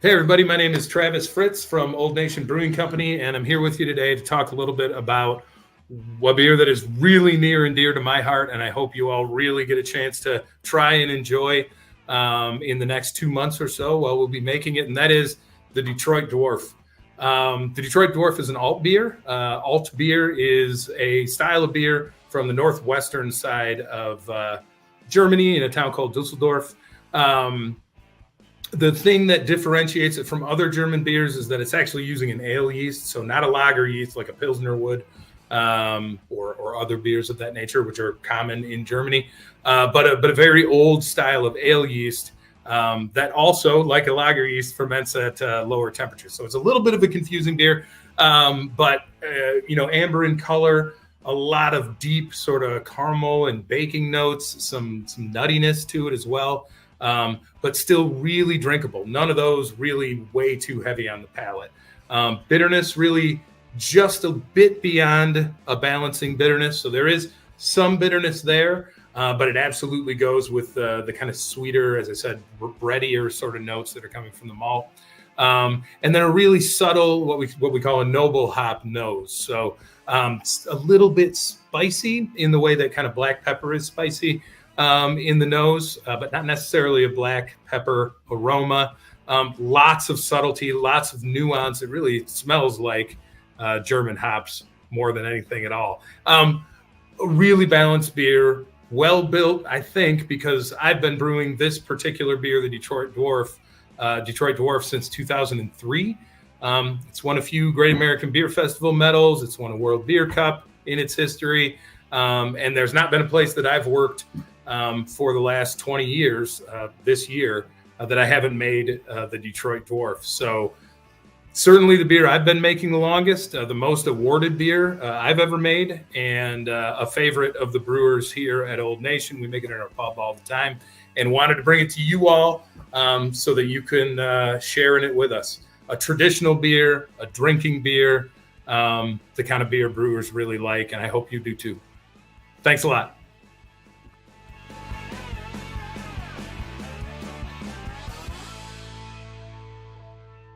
Hey, everybody. My name is Travis Fritz from Old Nation Brewing Company, and I'm here with you today to talk a little bit about a beer that is really near and dear to my heart, and I hope you all really get a chance to try and enjoy in the next 2 months or so while we'll be making it, and that is the Detroit Dwarf. The Detroit Dwarf is an alt beer. Alt beer is a style of beer from the northwestern side of Germany in a town called Dusseldorf. The thing that differentiates it from other German beers is that it's actually using an ale yeast, so not a lager yeast like a Pilsner would, or other beers of that nature, which are common in Germany, but a very old style of ale yeast that also, like a lager yeast, ferments at lower temperatures. So it's a little bit of a confusing beer, but amber in color, a lot of deep sort of caramel and baking notes, some nuttiness to it as well. But still really drinkable. None of those really way too heavy on the palate. Bitterness really just a bit beyond a balancing bitterness. So there is some bitterness there, but it absolutely goes with the kind of sweeter, as I said, breadier sort of notes that are coming from the malt. And then a really subtle, what we call a noble hop nose. So a little bit spicy in the way that kind of black pepper is spicy. In the nose, but not necessarily a black pepper aroma. Lots of subtlety, lots of nuance. It really smells like German hops more than anything at all. A really balanced beer, well built, I think, because I've been brewing this particular beer, the Detroit Dwarf, since 2003. It's won a few Great American Beer Festival medals. It's won a World Beer Cup in its history. And there's not been a place that I've worked for the last 20 years this year that I haven't made the Detroit Dwarf. So certainly the beer I've been making the longest, the most awarded beer I've ever made, and a favorite of the brewers here at Old Nation. We make it in our pub all the time and wanted to bring it to you all so that you can share in it with us. A traditional beer, a drinking beer, the kind of beer brewers really like, and I hope you do too. Thanks a lot.